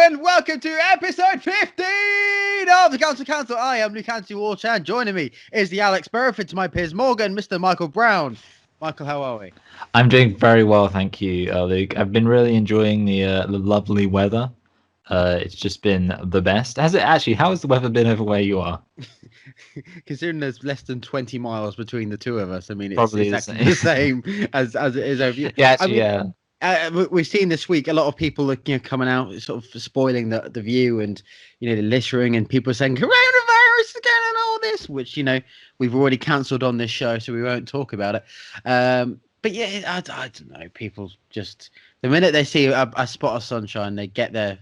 and welcome to episode 15 of the Council. I am Luke Anthony Walsh, and joining me is the Alex Burford to my Piers Morgan, Mr. Michael Brown. Michael, how are we? I'm doing very well, thank you, Luke. I've been really enjoying the lovely weather. It's just been the best. Has it actually? How has the weather been over where you are? Considering there's less than 20 miles between the two of us, I mean, it's Probably the exactly same. the same as it is over you. Yeah, I actually, mean, yeah. we've seen this week a lot of people coming out sort of spoiling the view and the littering and people saying coronavirus again and all this, which we've already cancelled on this show, so we won't talk about it. But yeah, I don't know. People just the minute they see a spot of sunshine, they get they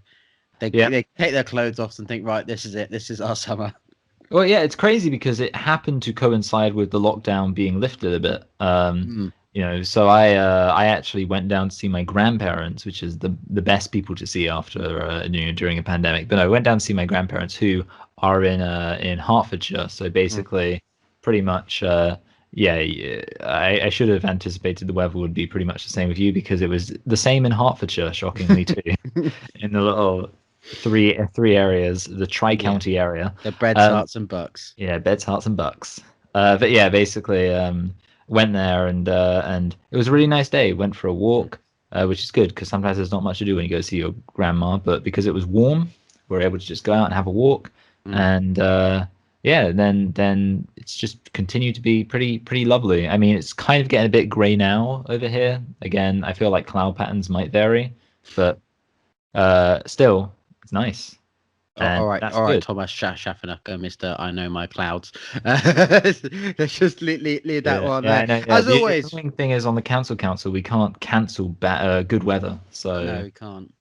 take their clothes off and think, right, this is it. This is our summer. Well, yeah, it's crazy because it happened to coincide with the lockdown being lifted a bit. So I actually went down to see my grandparents, which is the best people to see after during a pandemic. But I went down to see my grandparents who are in Hertfordshire. So basically, pretty much, I should have anticipated the weather would be pretty much the same with you because it was the same in Hertfordshire, shockingly too, in the little three areas, the tri-county area. The Beds, Hearts and Bucks. Yeah, Beds, Hearts and Bucks. But yeah, basically went there and it was a really nice day. Went for a walk, which is good because sometimes there's not much to do when you go see your grandma. But because it was warm, we were able to just go out and have a walk. And then it's just continued to be pretty lovely. I mean, it's kind of getting a bit grey now over here. Again, I feel like cloud patterns might vary, but still. It's nice. All right, good. Thomas Schaffenacker, Mr. I Know My Clouds. Let's just leave that one there. As always, the thing is on the council, we can't cancel good weather. So no, we can't.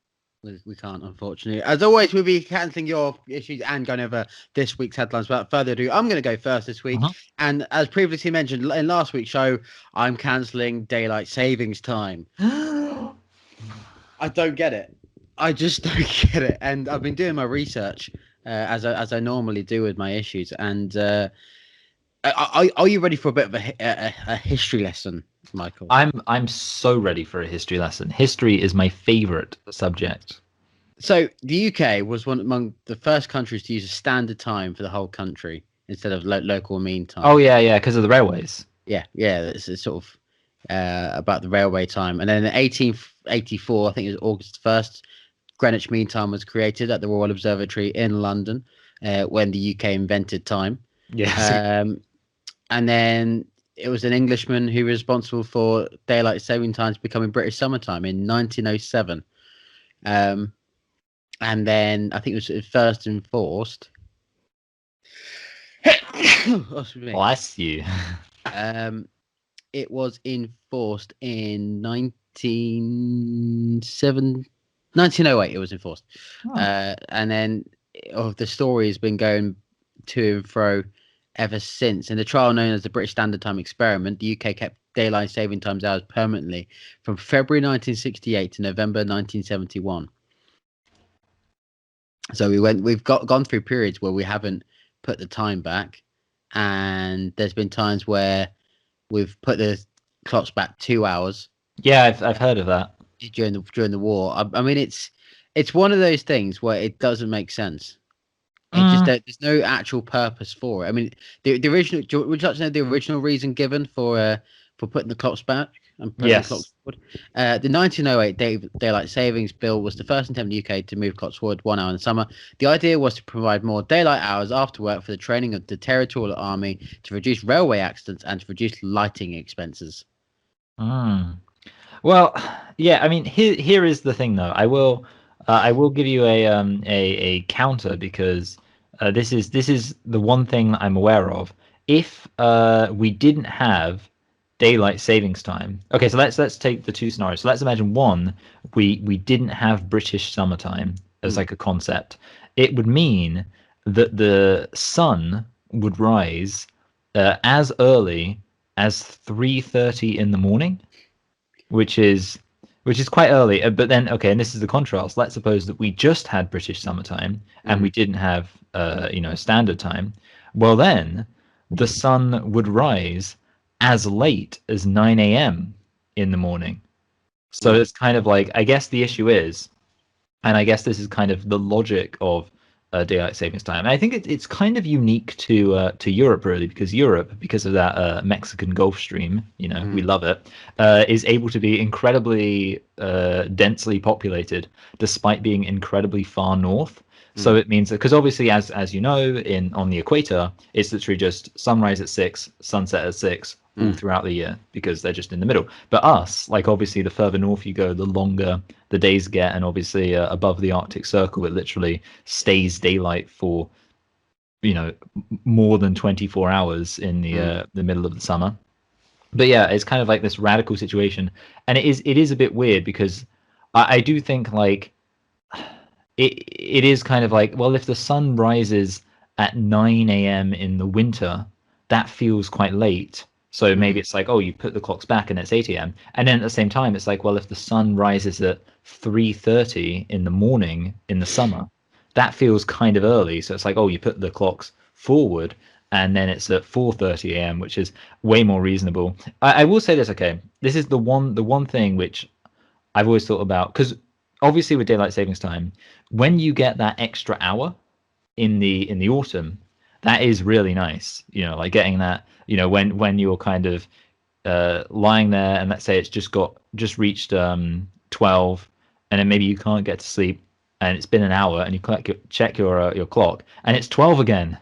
We can't, unfortunately. As always, we'll be cancelling your issues and going over this week's headlines. Without further ado, I'm going to go first this week. And as previously mentioned in last week's show, I'm cancelling daylight savings time. I don't get it. I just don't get it, and I've been doing my research as I normally do with my issues. And are you ready for a bit of a history lesson, Michael? I'm so ready for a history lesson. History is my favorite subject. So the UK was one among the first countries to use a standard time for the whole country instead of local mean time. Oh yeah, because of the railways. Yeah, it's sort of about the railway time. And then in 1884, I think it was August 1st. Greenwich Mean Time was created at the Royal Observatory in London when the UK invented time. Yes. And then it was an Englishman who was responsible for daylight saving times becoming British summertime in 1907. And then I think it was first enforced. Bless you. It was enforced in 1908 it was enforced. And then the story has been going to and fro ever since. In the trial known as the British Standard Time Experiment, the UK kept daylight saving times hours permanently from February 1968 to November 1971. So we've gone through periods where we haven't put the time back, and there's been times where we've put the clocks back 2 hours. Yeah, I've heard of that. During the war. I mean, it's one of those things where it doesn't make sense. There's no actual purpose for it. I mean, the original. Would you like to know the original reason given for putting the clocks back and putting the clocks forward? The 1908 Daylight Savings Bill was the first attempt in the UK to move clocks forward 1 hour in the summer. The idea was to provide more daylight hours after work for the training of the Territorial Army, to reduce railway accidents and to reduce lighting expenses. Well, yeah. I mean, here is the thing, though. I will give you a counter because this is the one thing I'm aware of. If we didn't have daylight savings time, okay. So let's take the two scenarios. So let's imagine one, we didn't have British summertime as like a concept. It would mean that the sun would rise as early as 3:30 in the morning. Which is quite early, but then okay, and this is the contrast. Let's suppose that we just had British summertime and we didn't have standard time. Well, then the sun would rise as late as 9 a.m. in the morning. So it's kind of like, I guess the issue is And I guess this is kind of the logic of daylight savings time. And I think it's kind of unique to Europe, really, because Europe, because of that Mexican Gulf Stream, we Mm, love it, is able to be incredibly densely populated, despite being incredibly far north. So mm, it means that, because obviously, as you know, in on the equator, it's literally just sunrise at 6, sunset at 6, all mm, throughout the year, because they're just in the middle. But us, like obviously, the further north you go, the longer the days get, and obviously above the Arctic Circle, it literally stays daylight for more than 24 hours in mm, the middle of the summer. But yeah, it's kind of like this radical situation, and it is a bit weird because I do think like it is kind of like, well, if the sun rises at 9 a.m. in the winter, that feels quite late. So maybe mm, it's like, oh, you put the clocks back and it's 8 a.m. And then at the same time, it's like, well, if the sun rises at 3:30 in the morning in the summer, that feels kind of early. So it's like, oh, you put the clocks forward and then it's at 4:30 a.m., which is way more reasonable. I will say this, okay, this is the one thing which I've always thought about, because obviously with daylight savings time, when you get that extra hour in the autumn, that is really nice. Like getting that, when you're kind of lying there, and let's say it's just reached 12, and then maybe you can't get to sleep, and it's been an hour, and you check your clock, and it's 12 again.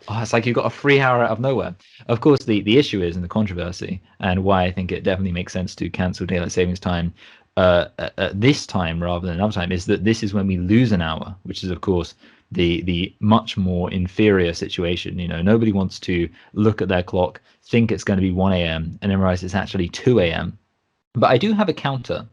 Oh, it's like you got a free hour out of nowhere. Of course, the issue is, and the controversy, and why I think it definitely makes sense to cancel daylight savings time at this time rather than another time, is that this is when we lose an hour, which is of course the much more inferior situation. Nobody wants to look at their clock, think it's going to be 1 a.m., and then realize it's actually 2 a.m. But I do have a counter,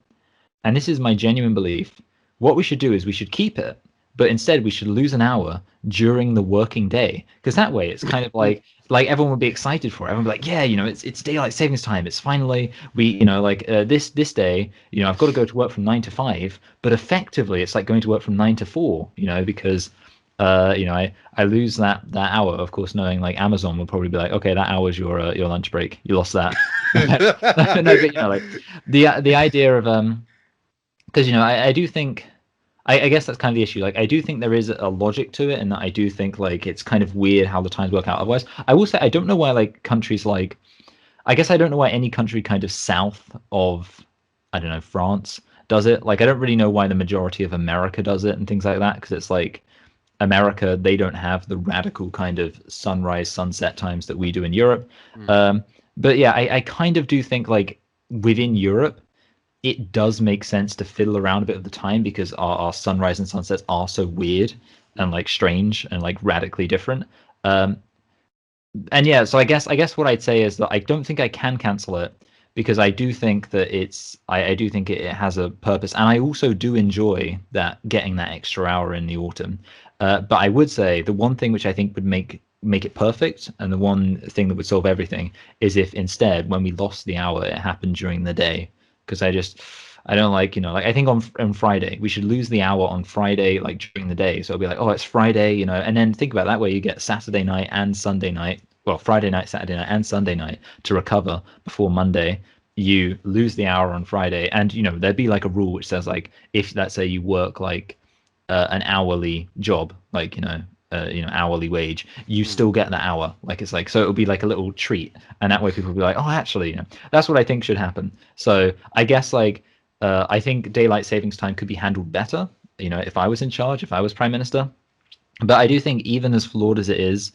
and this is my genuine belief. What we should do is we should keep it, but instead we should lose an hour during the working day, because that way it's kind of like everyone would be excited for it. Everyone would be like, yeah, it's daylight savings time. It's finally, we like this day, I've got to go to work from 9 to 5, but effectively it's like going to work from 9 to 4, because I lose that hour, of course, knowing like Amazon will probably be like, okay, that hour's your lunch break. You lost that. No, but like the idea of because I do think I guess that's kind of the issue. Like I do think there is a logic to it, and that I do think like it's kind of weird how the times work out. Otherwise, I will say I don't know why like countries like, I guess I don't know why any country kind of south of, I don't know, France does it. Like I don't really know why the majority of America does it and things like that, because it's like America, they don't have the radical kind of sunrise sunset times that we do in Europe. mm, But yeah, I kind of do think like within Europe it does make sense to fiddle around a bit of the time, because our sunrise and sunsets are so weird and mm, like strange and like radically different. Um, and yeah, so I guess what I'd say is that I don't think I can cancel it, because I do think that I do think it has a purpose, and I also do enjoy that getting that extra hour in the autumn. But I would say the one thing which I think would make it perfect, and the one thing that would solve everything, is if instead when we lost the hour, it happened during the day, because I don't like, like I think on Friday we should lose the hour on Friday, like during the day. So it'll be like, oh, it's Friday, and then think about it that way. You get Saturday night and Sunday night, well, Friday night, Saturday night, and Sunday night to recover before Monday. You lose the hour on Friday, and there'd be like a rule which says like, if let's say you work like an hourly job, like hourly wage, you mm. still get that hour. Like it's like, so it'll be like a little treat, and that way people will be like, oh, actually, that's what I think should happen. So I guess like I think daylight savings time could be handled better. If I was in charge, if I was prime minister. But I do think even as flawed as it is,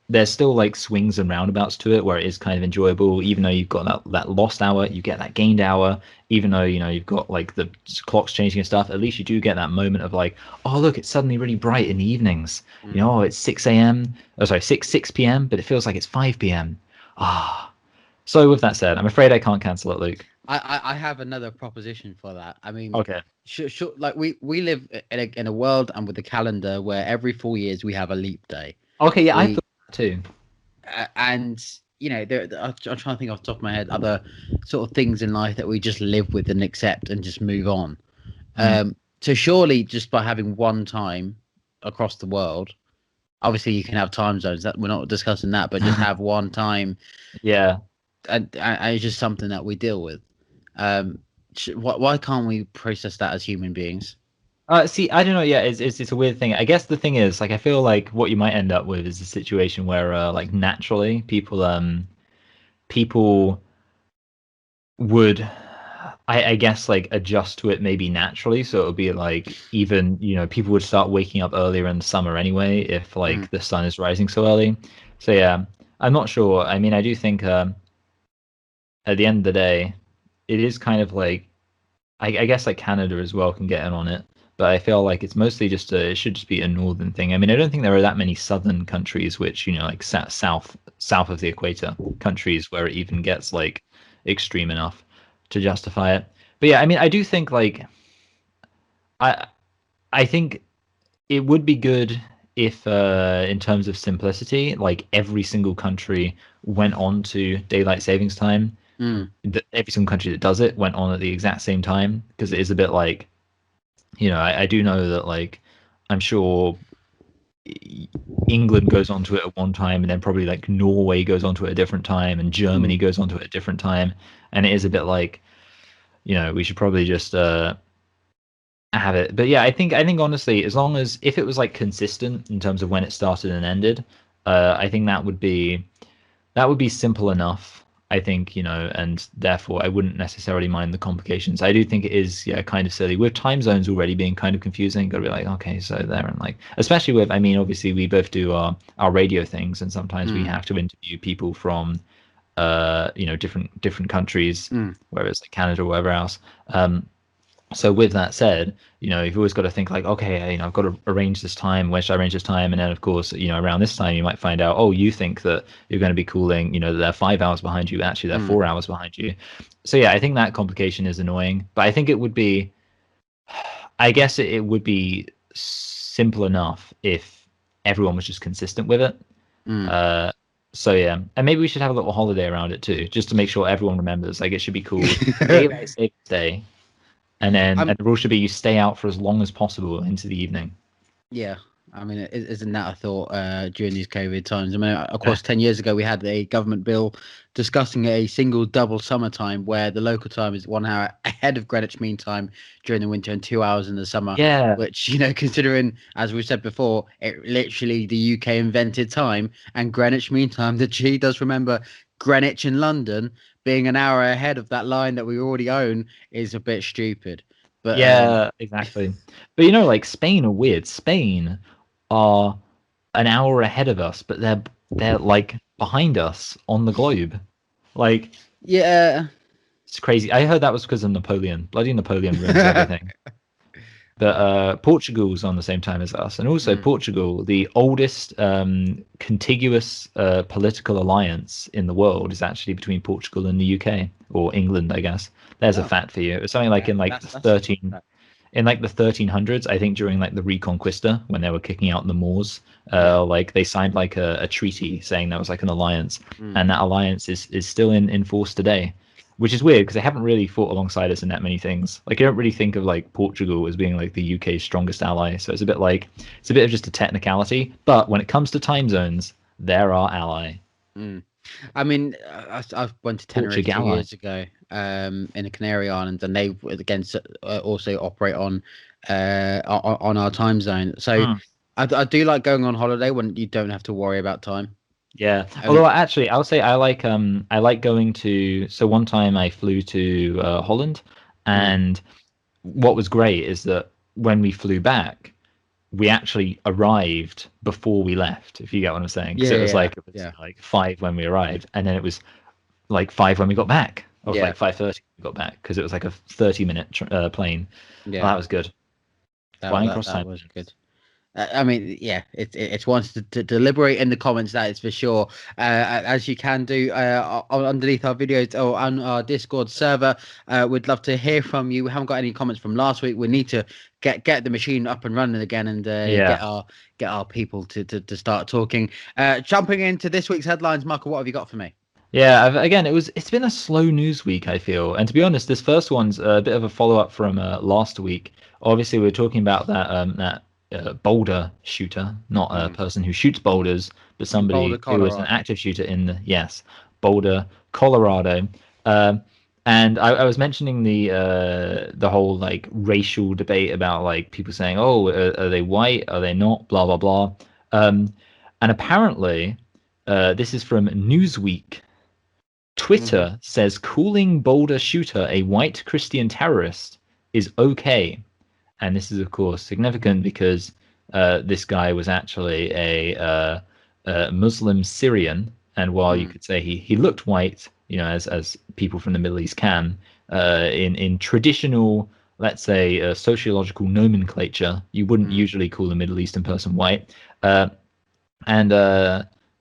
there's still like swings and roundabouts to it where it is kind of enjoyable. Even though you've got that lost hour, you get that gained hour. Even though you've got like the clocks changing and stuff, at least you do get that moment of like, oh look, it's suddenly really bright in the evenings. Mm. Oh, it's 6 a.m. Oh, sorry, 6 p.m. But it feels like it's 5 p.m. Ah. So with that said, I'm afraid I can't cancel it, Luke. I have another proposition for that. I mean, Okay. like we live in a world and with a calendar where every 4 years we have a leap day. Okay, yeah, I thought We that too. and I'm trying to think off the top of my head other sort of things in life that we just live with and accept and just move on. Mm. So surely just by having one time across the world, obviously you can have time zones. That we're not discussing that, but just have one time, Yeah. and it's just something that we deal with. Why can't we process that as human beings? See, I don't know. Yeah, it's a weird thing. I guess the thing is, like, I feel like what you might end up with is a situation where, like, naturally people would, I guess, like, adjust to it maybe naturally. So it would be like, even, people would start waking up earlier in the summer anyway if Mm, like the sun is rising so early. So yeah, I'm not sure. I mean, I do think at the end of the day, it is kind of like, I guess like Canada as well can get in on it, but I feel like it's mostly just it should just be a northern thing. I mean, I don't think there are that many southern countries which, like south of the equator countries where it even gets like extreme enough to justify it. But yeah, I mean, I do think like I I think it would be good if in terms of simplicity, like every single country went on to daylight savings time. mm, Every single country that does it went on at the exact same time, because it is a bit like, I do know that, like, I'm sure England goes onto it at one time, and then probably like Norway goes onto it at a different time, and Germany mm, goes onto it at a different time, and it is a bit like, we should probably just have it. But yeah, I think honestly, as long as if it was like consistent in terms of when it started and ended, I think that would be simple enough, I think, and therefore I wouldn't necessarily mind the complications. I do think it is, yeah, kind of silly with time zones already being kind of confusing. Got to be like, okay, so there, and like, especially with, I mean, obviously we both do our radio things, and sometimes we mm, have to interview people from, different countries, mm. whether it's like Canada or wherever else. So with that said, you've always got to think like, okay, I've got to arrange this time. Where should I arrange this time? And then, of course, around this time, you might find out, oh, you think that you're going to be cooling, that they're 5 hours behind you. Actually, they're Mm, 4 hours behind you. So yeah, I think that complication is annoying. But I think it would be, I guess it would be simple enough if everyone was just consistent with it. mm. Uh, so yeah, and maybe we should have a little holiday around it too, just to make sure everyone remembers. Like, it should be called Daylight Savings Day, and I'm the rule should be you stay out for as long as possible into the evening. Yeah, I mean, isn't that a thought during these COVID times? I mean, of course, 10 years ago we had a government bill discussing a single double summertime where the local time is 1 hour ahead of Greenwich Mean Time during the winter and 2 hours in the summer. Yeah, Which, considering, as we said before, it literally the UK invented time, and Greenwich Mean Time, the G does remember Greenwich in London being an hour ahead of that line that we already own is a bit stupid. But yeah, exactly. But like Spain are weird. Spain are an hour ahead of us, but they're like behind us on the globe. Like, yeah. it's crazy. I heard that was because of Napoleon. Bloody Napoleon ruins everything. But Portugal's on the same time as us, and also Mm. Portugal, the oldest contiguous political alliance in the world, is actually between Portugal and the UK, or England, I guess. There's a Oh, fact for you. It was something like yeah, in like the that's a 13 in like the 1300s, I think, during like the Reconquista, when they were kicking out the Moors, yeah. like they signed like a treaty saying that was like an alliance, Mm. and that alliance is still in force today, which is weird because they haven't really fought alongside us in that many things. Like, you don't really think of like Portugal as being like the UK's strongest ally, so it's a bit of just a technicality. But when it comes to time zones, they're our ally. Mm. I mean, I went to Tenerife Portugal two ally. years ago, in the Canary Islands, and they again also operate on our time zone. So Hmm. I do like going on holiday when you don't have to worry about time. Yeah. I Although mean, actually, I'll say I like going to. So one time I flew to Holland, mm, and what was great is that when we flew back, we actually arrived before we left. If you get what I'm saying, because yeah, it was yeah, like it was yeah, like 5 when we arrived, and then it was like 5 when we got back. Or yeah, like 5:30 we got back, because it was like a 30-minute plane. Well, yeah. that was good. That Flying that across that time was zones. good. I mean, yeah, it's wants to deliberate in the comments. That is for sure. As you can do underneath our videos or on our Discord server. We'd love to hear from you. We haven't got any comments from last week. We need to get the machine up and running again and Yeah. get our people to start talking. Jumping into this week's headlines, Michael, what have you got for me? Yeah, again, it's been a slow news week, I feel. And to be honest, this first one's a bit of a follow-up from last week. Obviously, we are talking about that boulder shooter, not a Mm. person who shoots boulders, but In Boulder, somebody who was an Colorado. active shooter in the, yes, Boulder, Colorado. Um, And I was mentioning the whole like racial debate about like people saying, oh, are they white? Are they not? Blah blah blah. Um, and apparently, this is from Newsweek. Hmm. Twitter says calling Boulder shooter a white Christian terrorist is okay. And this is, of course, significant because this guy was actually a Muslim Syrian. And while you Mm. could say he looked white, as people from the Middle East can, in traditional, let's say, sociological nomenclature, you wouldn't Mm. usually call a Middle Eastern person white. And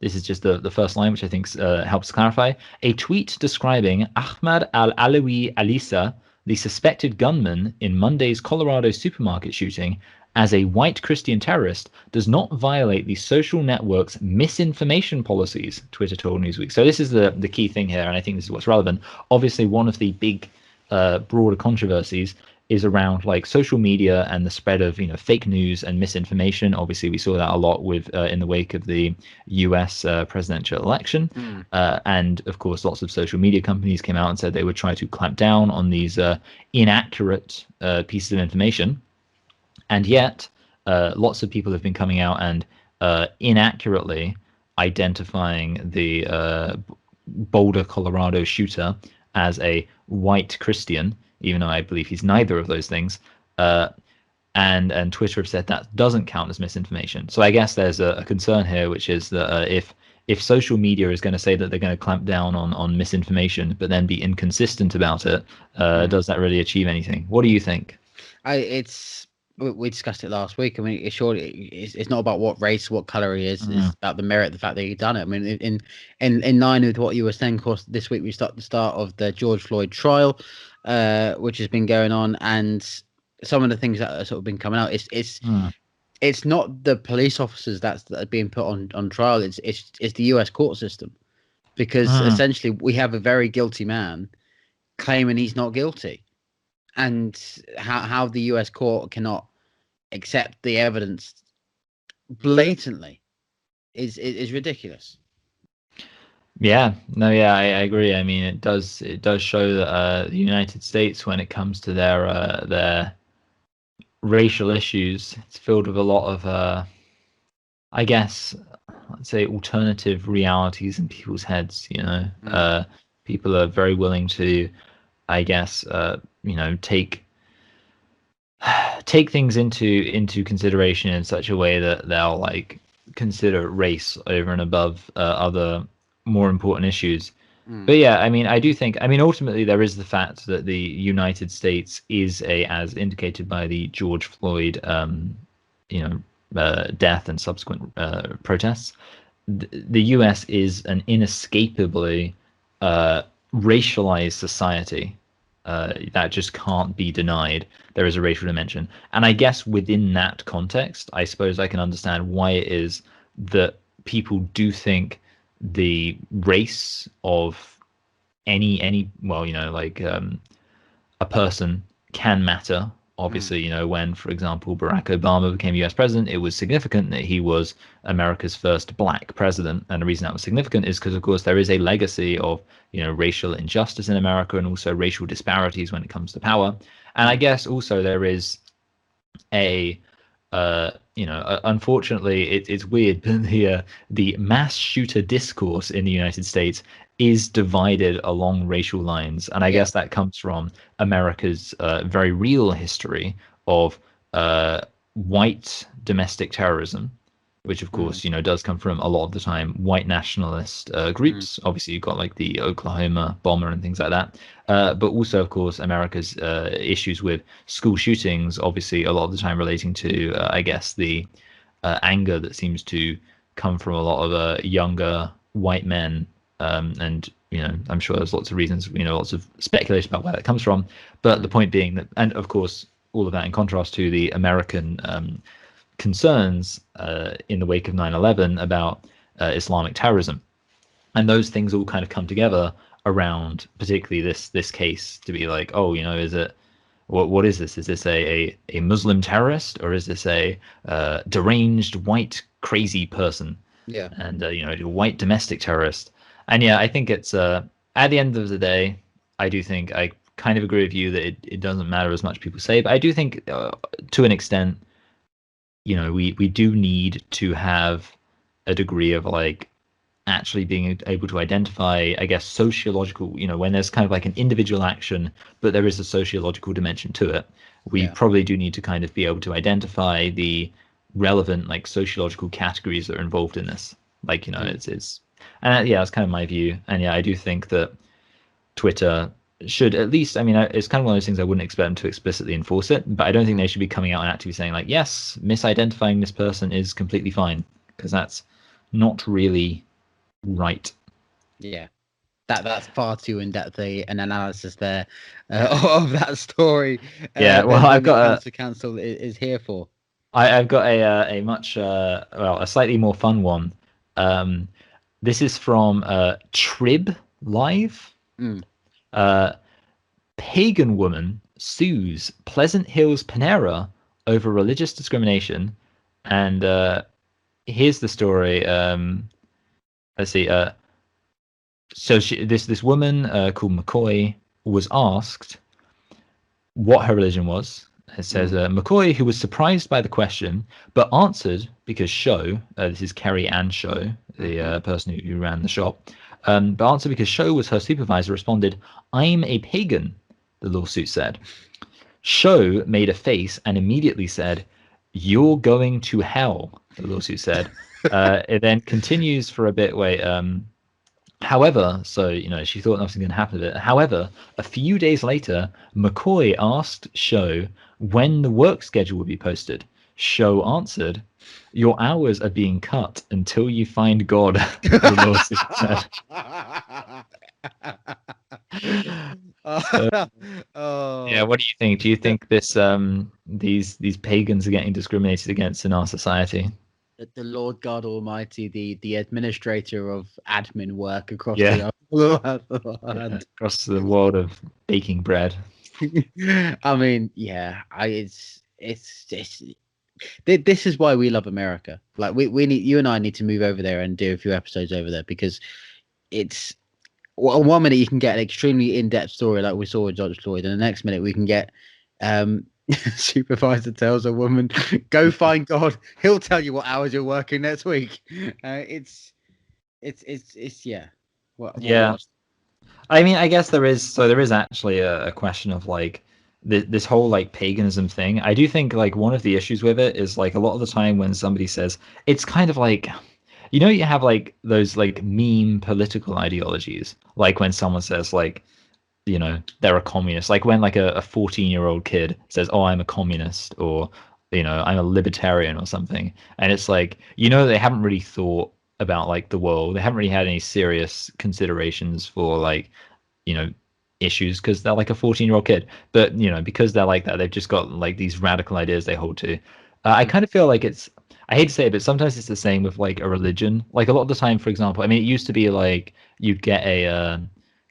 this is just the first line, which I think helps clarify. A tweet describing Ahmad al-Alawi Alisa, the suspected gunman in Monday's Colorado supermarket shooting, as a white Christian terrorist does not violate the social network's misinformation policies, Twitter told Newsweek. So this is the key thing here, and I think this is what's relevant. Obviously, one of the big broader controversies is around like social media and the spread of fake news and misinformation. Obviously, we saw that a lot with in the wake of the U.S. Presidential election, Mm. and of course, lots of social media companies came out and said they would try to clamp down on these inaccurate pieces of information. And yet, lots of people have been coming out and inaccurately identifying the Boulder, Colorado shooter as a white Christian, even though I believe he's neither of those things. Uh, and Twitter have said that doesn't count as misinformation. So I guess there's a concern here, which is that if social media is going to say that they're going to clamp down on misinformation, but then be inconsistent about it, Mm. does that really achieve anything? What do you think? It's we discussed it last week. I mean, it's not about what race, what color he is. Mm, It's about the merit, the fact that he done it. I mean, in line with what you were saying, of course, this week we start the start of the George Floyd trial, which has been going on, and some of the things that are sort of been coming out. mm, It's not the police officers that are being put on trial. It's the U.S. court system, because mm. essentially we have a very guilty man claiming he's not guilty, and how the U.S. court cannot accept the evidence blatantly is ridiculous. Yeah, no, yeah, I agree. I mean, it does show that the United States, when it comes to their racial issues, it's filled with a lot of I guess, let's say, alternative realities in people's heads. Mm. People are very willing to, I guess, take things into consideration in such a way that they'll like consider race over and above other more important issues. Mm. But yeah, I mean, I do think, I mean, ultimately there is the fact that the United States is as indicated by the George Floyd, death and subsequent protests, the US is an inescapably racialized society. That just can't be denied. There is a racial dimension. And I guess within that context, I suppose I can understand why it is that people do think the race of any well, like a person can matter. Mm. Obviously, when, for example, Barack Obama became US president, it was significant that he was America's first black president. And the reason that was significant is because, of course, there is a legacy of, racial injustice in America and also racial disparities when it comes to power. And I Mm. guess also there is a unfortunately, it's weird, but the mass shooter discourse in the United States is divided along racial lines, and I Yeah. guess that comes from America's very real history of white domestic terrorism, which of Mm. course does come from a lot of the time white nationalist Mm. groups. Obviously, you've got like the Oklahoma bomber and things like that, but also of course America's issues with school shootings. Obviously, a lot of the time relating to I guess the anger that seems to come from a lot of younger white men, and I'm sure there's lots of reasons, lots of speculation about where that comes from. But the Mm. point being that, and of course, all of that in contrast to the American concerns in the wake of 9/11 about Islamic terrorism, and those things all kind of come together around particularly this case to be like, oh, is it what is this? Is this a Muslim terrorist, or is this a deranged white crazy person, Yeah. and a white domestic terrorist? And yeah, I think it's at the end of the day, I do think I kind of agree with you that it doesn't matter as much people say, but I do think to an extent, we do need to have a degree of like actually being able to identify, I guess, sociological, when there's kind of like an individual action, but there is a sociological dimension to it. We Yeah. probably do need to kind of be able to identify the relevant like sociological categories that are involved in this. Like, it's and yeah, that's kind of my view. And yeah, I do think that Twitter should at least, I mean, it's kind of one of those things I wouldn't expect them to explicitly enforce it, but I don't think they should be coming out and actively saying like, yes, misidentifying this person is completely fine, because that's not really right. Yeah. That's far too in depth an analysis there of that story Yeah, well, than I've the got cancel is here for. I've got a much a slightly more fun one. Um, this is from Trib Live. Mm. Uh, Pagan woman sues Pleasant Hills Panera over religious discrimination, and here's the story. Let's see. So this woman called McCoy was asked what her religion was. It says McCoy, who was surprised by the question, but answered because Show, this is Kerry Ann Show, the person who ran the shop, but answered because Show was her supervisor, responded, "I'm a pagan," the lawsuit said. Show made a face and immediately said, "You're going to hell," the lawsuit said. It then continues for a bit where however, so she thought nothing was going to happen to it. However, a few days later, McCoy asked Show when the work schedule would be posted. Show answered, "Your hours are being cut until you find God." The lawsuit said. So, yeah, Oh, what do you think? Do you think this these pagans are getting discriminated against in our society? the Lord God Almighty, the administrator of admin work across Yeah, the land. across the world of baking bread. I mean, yeah, it's this is why we love America. Like we need you and I need to move over there and do a few episodes over there because it's well, 1 minute you can get an extremely in-depth story like we saw with George Floyd, and the next minute we can get um supervisor tells a woman, "Go find God. He'll tell you what hours you're working next week." It's yeah. Yeah. What? I mean, I guess there is actually a question of like this whole like paganism thing. I do think like one of the issues with it is like a lot of the time when somebody says it's kind of like you have like those like meme political ideologies, like when someone says like they're a communist, like when like a 14-year-old kid says, "Oh, I'm a communist," or I'm a libertarian or something, and it's like they haven't really thought about like the world. They haven't really had any serious considerations for like you know issues because they're like a 14-year-old kid, but because they're like that, they've just got like these radical ideas they hold to. I kind of feel like I hate to say it, but sometimes it's the same with like a religion. Like a lot of the time, for example, I mean, it used to be like you'd get a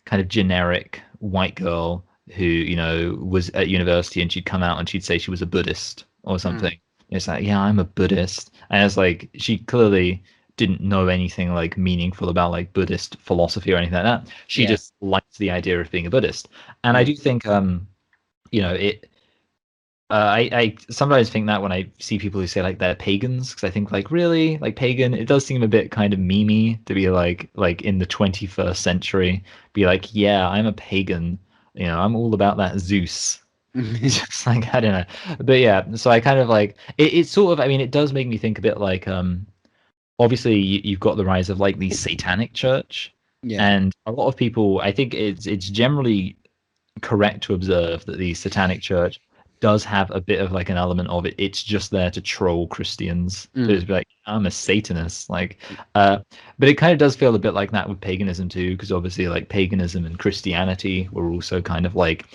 kind of generic white girl who was at university, and she'd come out and she'd say she was a Buddhist or something. It's like, yeah, I'm a Buddhist, and it's like she clearly didn't know anything like meaningful about like Buddhist philosophy or anything like that. She Yeah. just liked the idea of being a Buddhist. And I do think it I sometimes think that when I see people who say like they're pagans, because I think like really like pagan, it does seem a bit kind of memey to be like in the 21st century, be like, yeah, I'm a pagan, I'm all about that Zeus. Just like I don't know, but yeah, so I kind of like it's sort of, I mean, it does make me think a bit like obviously you've got the rise of like the satanic church, Yeah. and a lot of people, I think it's generally correct to observe that the satanic church does have a bit of like an element of it. It's just there to troll Christians, to just be like, I'm a Satanist, like but it kind of does feel a bit like that with paganism too, because obviously like paganism and Christianity were also kind of like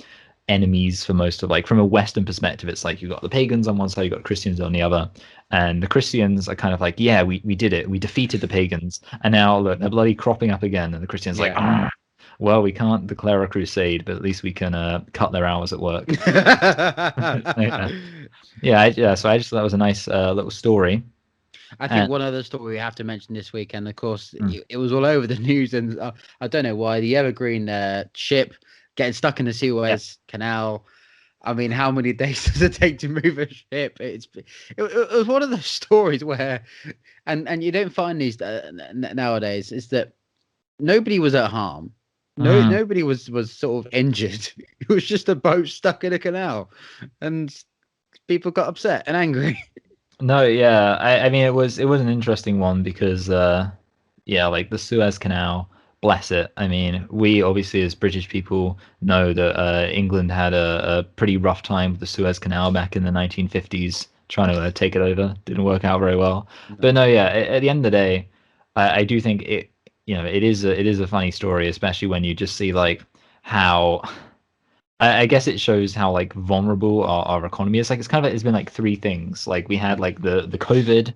enemies for most of, like, from a Western perspective, it's like you've got the pagans on one side, you've got Christians on the other, and the Christians are kind of like, yeah, we did it, we defeated the pagans, and now look, they're bloody cropping up again, and the Christians are like, Yeah. well, we can't declare a crusade, but at least we can cut their hours at work. Yeah, yeah. So I just thought that was a nice little story. I think And one other story we have to mention this week, and of course, it was all over the news, and I don't know why the Evergreen ship getting stuck in the Suez Canal. I mean, how many days does it take to move a ship? It was one of those stories where, and you don't find these nowadays. Is that nobody was at harm. Nobody was sort of injured. It was just a boat stuck in a canal, and people got upset and angry. No, yeah. I mean it was an interesting one because yeah, like the Suez Canal, bless it. I mean, we obviously as British people know that England had a pretty rough time with the Suez Canal back in the 1950s, trying to take it over. Didn't work out very well. But no, yeah, at the end of the day, I do think it, you know, it is a funny story, especially when you just see like how I guess it shows how like vulnerable our economy is. Like it's kind of like, it's been like three things. Like we had like the COVID,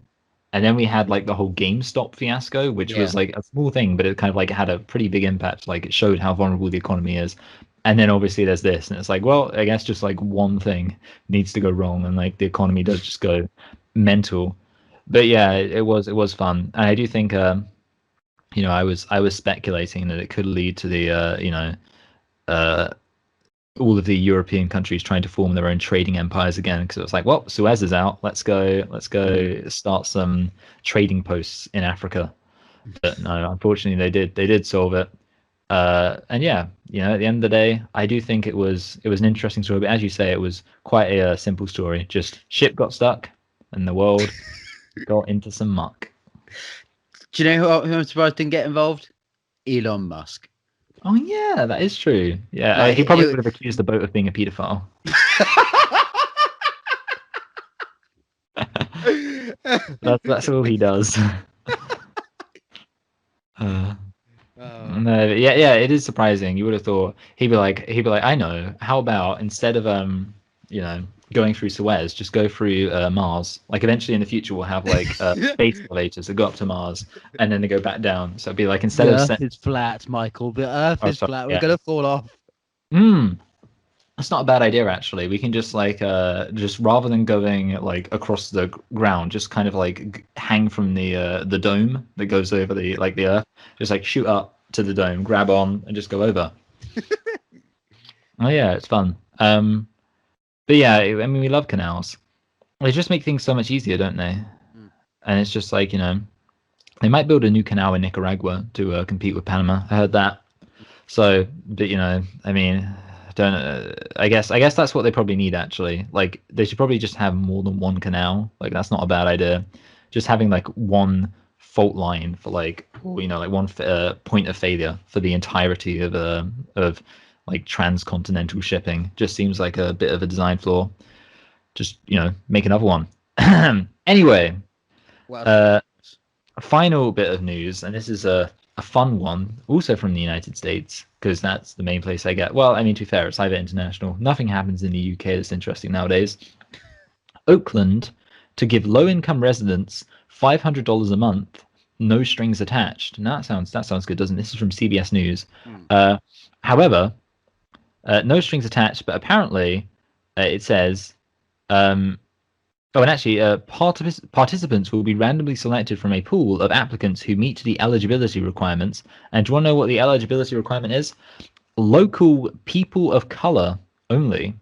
and then we had like the whole GameStop fiasco, which Yeah. was like a small thing, but it kind of like had a pretty big impact. Like it showed how vulnerable the economy is. And then obviously there's this, and it's like, well, I guess just like one thing needs to go wrong, and like the economy does just go mental. But yeah, it was fun, and I do think, you know, I was speculating that it could lead to the, you know, uh, all of the European countries trying to form their own trading empires again, because it was like, well, Suez is out. Let's go start some trading posts in Africa. But no, unfortunately, they did solve it. And yeah, you know, at the end of the day, I do think it was an interesting story. But as you say, it was quite a simple story. Just ship got stuck, and the world got into some muck. Do you know who I'm surprised didn't get involved? Elon Musk. Oh yeah, that is true. Yeah, Like he probably would have accused the boat of being a paedophile. That's all he does. Uh, no, yeah, yeah, it is surprising. You would have thought he'd be like, I know. How about instead of you know, going through Suez, just go through Mars. Like eventually in the future, we'll have like space elevators that go up to Mars and then they go back down. So it'd be like instead the of Earth is flat, Michael. The Earth oh is sorry, flat. We're yeah, gonna fall off. hmm, that's not a bad idea actually. We can just like just rather than going like across the ground, just kind of like hang from the dome that goes over the like the Earth, just like shoot up to the dome, grab on, and just go over. Oh yeah, it's fun. But yeah, I mean, we love canals. They just make things so much easier, don't they? Mm. And it's just like, you know, they might build a new canal in Nicaragua to compete with Panama. I heard that. So, but you know, I mean, don't. I guess that's what they probably need actually. Like, they should probably just have more than one canal. Like, that's not a bad idea. Just having like one fault line for like, or, you know, like one point of failure for the entirety of like transcontinental shipping just seems like a bit of a design flaw. Just, you know, make another one. Anyway, What uh, else? a final bit of news, and this is a fun one, also from the United States, because that's the main place I get. Well, I mean, to be fair, it's either international. Nothing happens in the UK that's interesting nowadays. Oakland to give low-income residents $500 a month, no strings attached. Now that sounds good, doesn't it? This is from CBS News. Mm. However, no strings attached, but apparently it says. Oh, and actually, participants will be randomly selected from a pool of applicants who meet the eligibility requirements. And do you want to know what the eligibility requirement is? Local people of color only.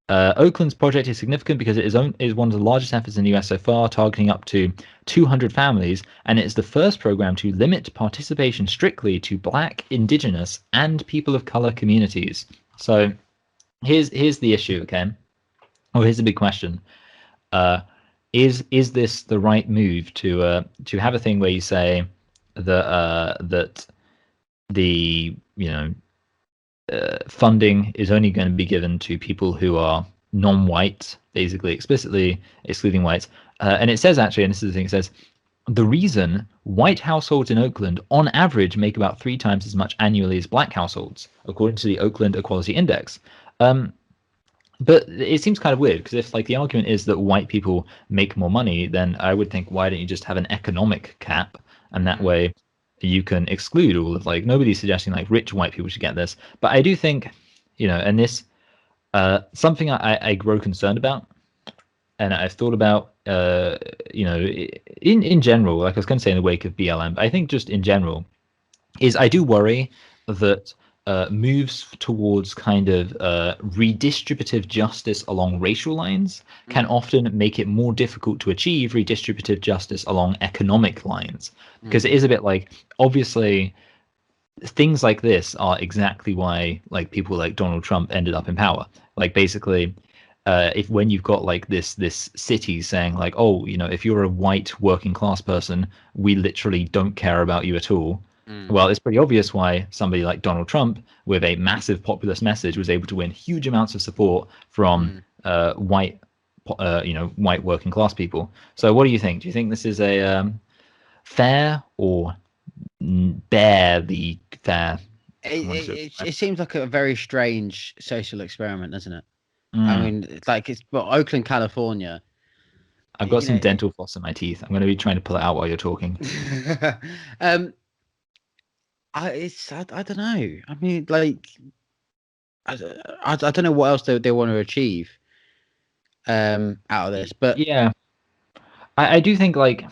Oakland's project is significant because it is one of the largest efforts in the US so far, targeting up to 200 families, and it is the first program to limit participation strictly to Black, Indigenous, and people of color communities. So here's the issue, okay? Oh, here's the big question. Is this the right move to have a thing where you say that that the, you know, funding is only going to be given to people who are non-white, basically explicitly excluding whites? And it says actually, and this is the thing, it says the reason white households in Oakland on average make about 3 times as much annually as black households, according to the Oakland Equality Index. But it seems kind of weird because if like the argument is that white people make more money, then I would think, why don't you just have an economic cap, and that way you can exclude all of, like, nobody's suggesting like rich white people should get this. But I do think, you know, and this something I grow concerned about, and I've thought about, you know, in general, like I was going to say in the wake of BLM, but I think just in general, is I do worry that moves towards kind of redistributive justice along racial lines can often make it more difficult to achieve redistributive justice along economic lines, because it is a bit like, obviously things like this are exactly why like people like Donald Trump ended up in power. Like basically, if when you've got like this city saying like, oh, you know, if you're a white working class person, we literally don't care about you at all. Well, it's pretty obvious why somebody like Donald Trump, with a massive populist message, was able to win huge amounts of support from white, white working class people. So, what do you think? Do you think this is a fair or barely fair? It seems like a very strange social experiment, doesn't it? I Mm. mean, it's like it's well, Oakland, California. I've got You some know, dental floss in my teeth. I'm going to be trying to pull it out while you're talking. um, I don't know. I mean, like, I don't know what else they want to achieve out of this, but Yeah, I do think like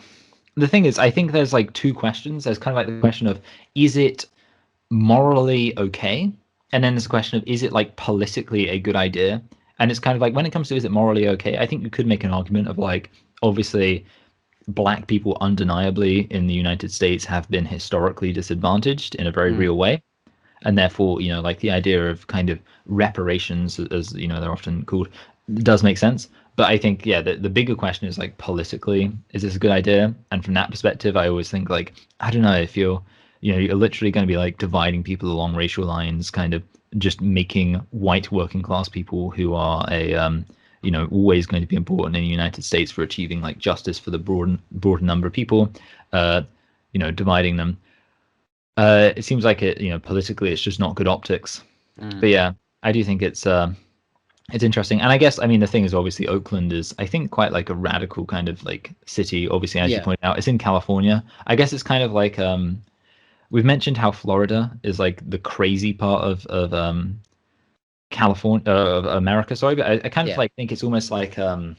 the thing is, I think there's like two questions. There's kind of like the question of, is it morally okay? And then there's the question of, is it like politically a good idea? And it's kind of like, when it comes to, is it morally okay? I think you could make an argument of like, obviously black people undeniably in the United States have been historically disadvantaged in a very real way. And therefore, you know, like the idea of kind of reparations, as you know, they're often called, does make sense. But I think, yeah, the bigger question is like, politically, is this a good idea? And from that perspective, I always think like, I don't know, if you're literally going to be like dividing people along racial lines, kind of just making white working class people who are always going to be important in the United States for achieving like justice for the broad number of people, dividing them. It seems like politically it's just not good optics. But yeah, I do think it's interesting. And I guess, I mean, the thing is, obviously Oakland is, I think, quite like a radical kind of like city. Obviously, as you yeah, pointed out, it's in California. I guess it's kind of like we've mentioned how Florida is like the crazy part of California, of America, sorry, but I kind of yeah, like think it's almost like you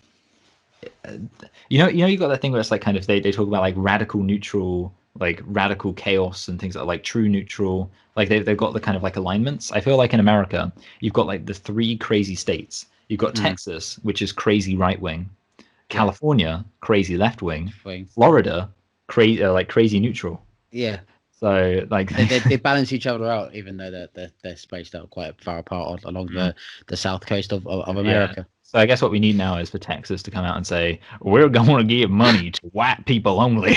got that thing where it's like kind of they talk about like radical neutral, like radical chaos and things like true neutral. Like they've got the kind of like alignments. I feel like in America, you've got like the three crazy states. You've got Texas, which is crazy right wing, yeah, California, crazy left wing, Wing. Florida, crazy neutral. Yeah. So like They balance each other out, even though they're spaced out quite far apart along Mm. the south coast of Yeah. America. So I guess what we need now is for Texas to come out and say, we're going to give money to white people only.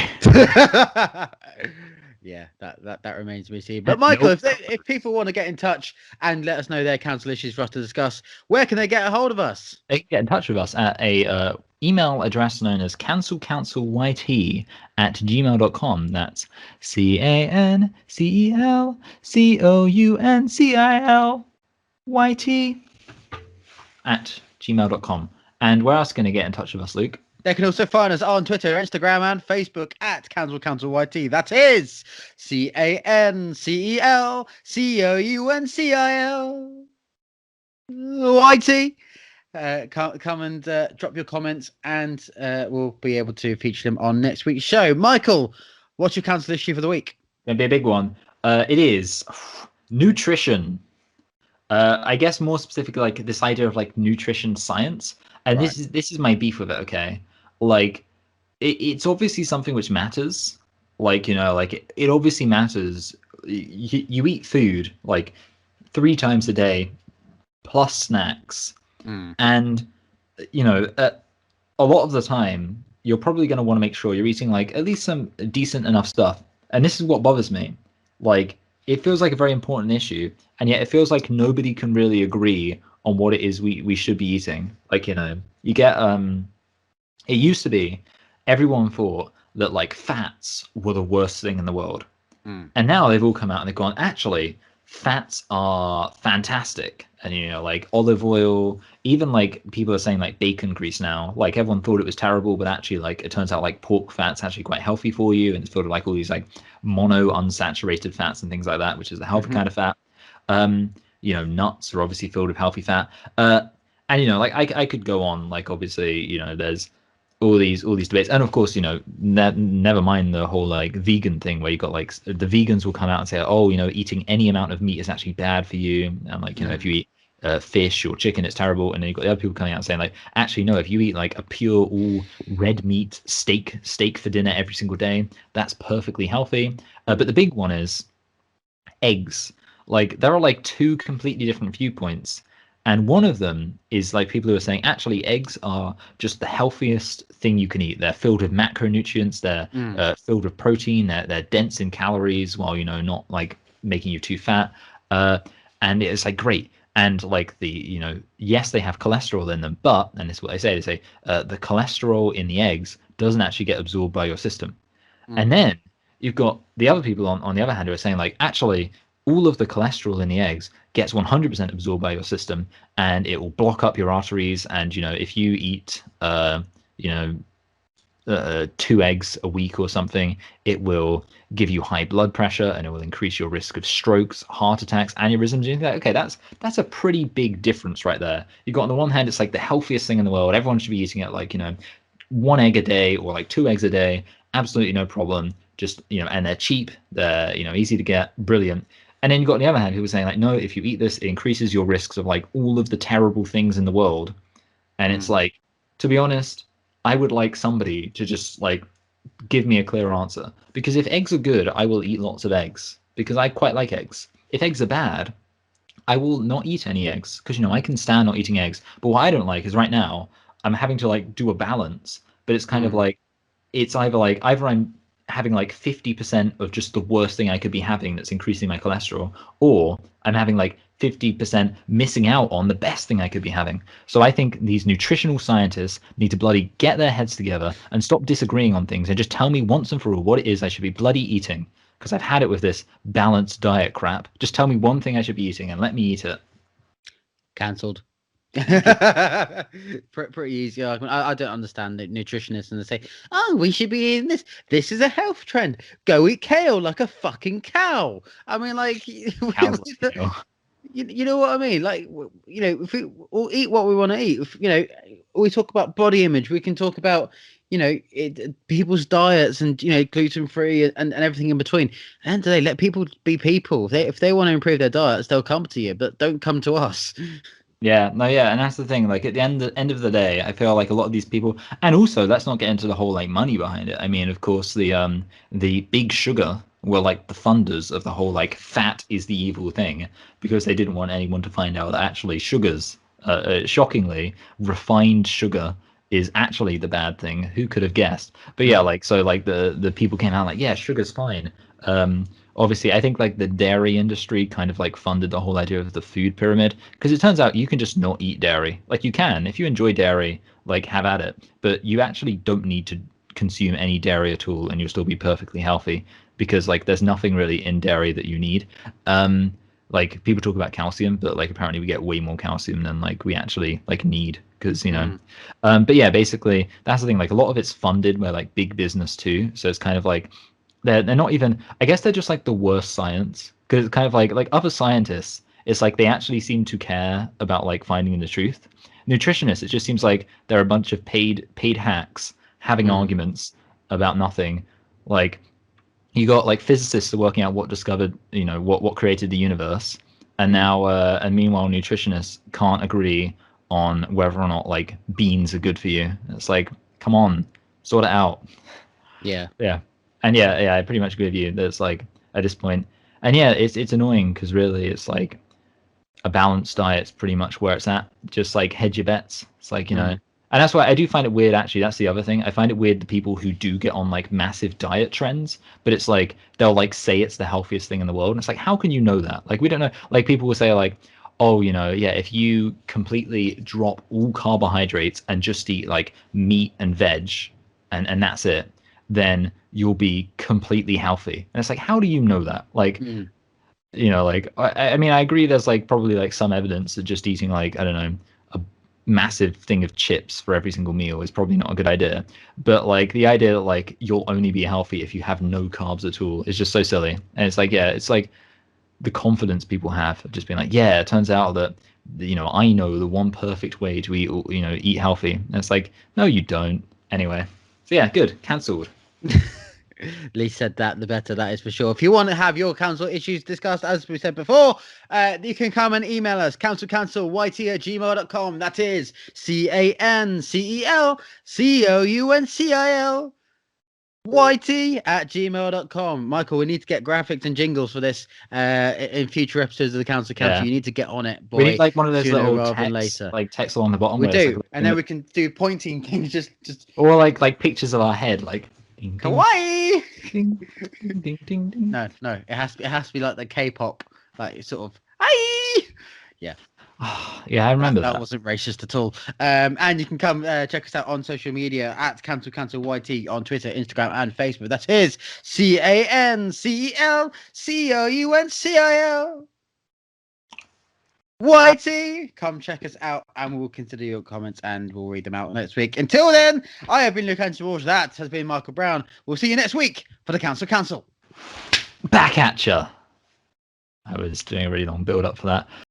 Yeah, that remains to be seen. But Michael, Nope. if people want to get in touch and let us know their council issues for us to discuss, where can they get a hold of us? They can get in touch with us at a email address known as cancelcouncilYT@gmail.com. That's CANCELCOUNCILYT@gmail.com. And where else can they get in touch with us, Luke? They can also find us on Twitter, Instagram, and Facebook at Council YT. That is CANCELCOUNCILYT. Come and drop your comments, and we'll be able to feature them on next week's show. Michael, what's your council issue for the week? Gonna be a big one. It is nutrition. I guess more specifically, like this idea of like nutrition science, and Right. this is my beef with it. Okay, like it's obviously something which matters. Like like it obviously matters. You eat food like 3 times a day, plus snacks, and a lot of the time you're probably going to want to make sure you're eating like at least some decent enough stuff. And this is what bothers me. Like it feels like a very important issue, and yet it feels like nobody can really agree on what it is we should be eating. Like you get it used to be everyone thought that like fats were the worst thing in the world. And now they've all come out and they've gone, actually, fats are fantastic. And like olive oil, even like people are saying like bacon grease now. Like everyone thought it was terrible, but actually like it turns out like pork fat's actually quite healthy for you, and it's filled with like all these like mono unsaturated fats and things like that, which is the healthy kind of fat. Nuts are obviously filled with healthy fat. And like I could go on, like obviously, there's all these debates, and of course, never mind the whole like vegan thing where you got like the vegans will come out and say, oh, eating any amount of meat is actually bad for you, and like if you eat fish or chicken, it's terrible. And then you've got the other people coming out and saying like, actually no, if you eat like a pure all red meat steak for dinner every single day, that's perfectly healthy. But the big one is eggs. Like there are like two completely different viewpoints. And one of them is like people who are saying actually eggs are just the healthiest thing you can eat. They're filled with macronutrients. They're filled with protein. They're dense in calories while not like making you too fat. And it's like great. And like yes, they have cholesterol in them, but and this is what they say the cholesterol in the eggs doesn't actually get absorbed by your system. And then you've got the other people on the other hand who are saying like actually all of the cholesterol in the eggs gets 100% absorbed by your system, and it will block up your arteries. And if you eat 2 eggs a week or something, it will give you high blood pressure, and it will increase your risk of strokes, heart attacks, aneurysms. You think, okay, that's a pretty big difference right there. You got on the one hand, it's like the healthiest thing in the world. Everyone should be eating it like 1 egg a day or like 2 eggs a day, absolutely no problem. Just and they're cheap, they're easy to get, brilliant. And then you got on the other hand who was saying like, no, if you eat this, it increases your risks of like all of the terrible things in the world. And it's like, to be honest, I would like somebody to just like give me a clear answer, because if eggs are good, I will eat lots of eggs because I quite like eggs. If eggs are bad, I will not eat any eggs because I can stand not eating eggs. But what I don't like is right now I'm having to like do a balance, but it's kind of like it's either I'm having like 50% of just the worst thing I could be having that's increasing my cholesterol, or I'm having like 50% missing out on the best thing I could be having. So I think these nutritional scientists need to bloody get their heads together and stop disagreeing on things and just tell me once and for all what it is I should be bloody eating. Because I've had it with this balanced diet crap. Just tell me one thing I should be eating and let me eat it. Cancelled. Pretty easy argument. I don't understand the nutritionists and they say, "Oh, we should be eating this. This is a health trend. Go eat kale like a fucking cow." I mean, like, Cows like kale. you know what I mean? Like, if we all eat what we want to eat, we talk about body image. We can talk about, people's diets and gluten free and everything in between. At the end of the day, let people be people. If they want to improve their diets, they'll come to you, but don't come to us. Yeah, no, yeah, and that's the thing. Like at the end of the day, I feel like a lot of these people, and also let's not get into the whole like money behind it. I mean, of course, the big sugar were like the funders of the whole like fat is the evil thing, because they didn't want anyone to find out that actually sugars, shockingly, refined sugar is actually the bad thing. Who could have guessed? But yeah, like so, like the people came out like, yeah, sugar's fine. Obviously, I think like the dairy industry kind of like funded the whole idea of the food pyramid, because it turns out you can just not eat dairy. Like you can, if you enjoy dairy, like have at it, but you actually don't need to consume any dairy at all, and you'll still be perfectly healthy, because like there's nothing really in dairy that you need. Like people talk about calcium, but like apparently we get way more calcium than like we actually like need, because but yeah, basically that's the thing. Like a lot of it's funded by like big business too, so it's kind of like they're not even, I guess they're just like the worst science, because it's kind of like other scientists, it's like they actually seem to care about like finding the truth. Nutritionists, it just seems like they're a bunch of paid hacks having arguments about nothing. Like you got like physicists are working out what discovered, what created the universe, and now and meanwhile nutritionists can't agree on whether or not like beans are good for you. It's like, come on, sort it out. Yeah. And yeah, I pretty much agree with you. That's like at this point, and yeah, it's annoying because really it's like a balanced diet's pretty much where it's at. Just like hedge your bets. It's like and that's why I do find it weird. Actually, that's the other thing. I find it weird the people who do get on like massive diet trends, but it's like they'll like say it's the healthiest thing in the world, and it's like, how can you know that? Like we don't know. Like people will say like, oh, yeah, if you completely drop all carbohydrates and just eat like meat and veg, and that's it, then you'll be completely healthy. And it's like, how do you know that? Like, like I mean, I agree. There's like probably like some evidence that just eating like, I don't know, a massive thing of chips for every single meal is probably not a good idea. But like the idea that like you'll only be healthy if you have no carbs at all is just so silly. And it's like, yeah, it's like the confidence people have of just being like, yeah, it turns out that I know the one perfect way to eat healthy. And it's like, no, you don't. Anyway, so yeah, good. Cancelled. Least said that, the better. That is for sure. If you want to have your council issues discussed, as we said before, you can come and email us councilcancelYT@gmail.com. That is CANCELCOUNCIL@gmail.com. Michael, we need to get graphics and jingles for this in future episodes of the Council. Yeah. You need to get on it, boy. We need like one of those sooner little rather than text, later. like text along the bottom. We where it's do, like and then we can do pointing things. Just or like pictures of our head, like ding, ding, kawaii. ding, ding, ding, ding, ding. No, it has to be like the K-pop, like sort of. Aye! Yeah. Yeah, I remember that. That wasn't racist at all. And you can come check us out on social media at CancelYT on Twitter, Instagram, and Facebook. That is CANCELCOUNCIL YT. Come check us out, and we'll consider your comments, and we'll read them out next week. Until then, I have been Luke Angeorge. That has been Michael Brown. We'll see you next week for the Council. Back at ya. I was doing a really long build up for that.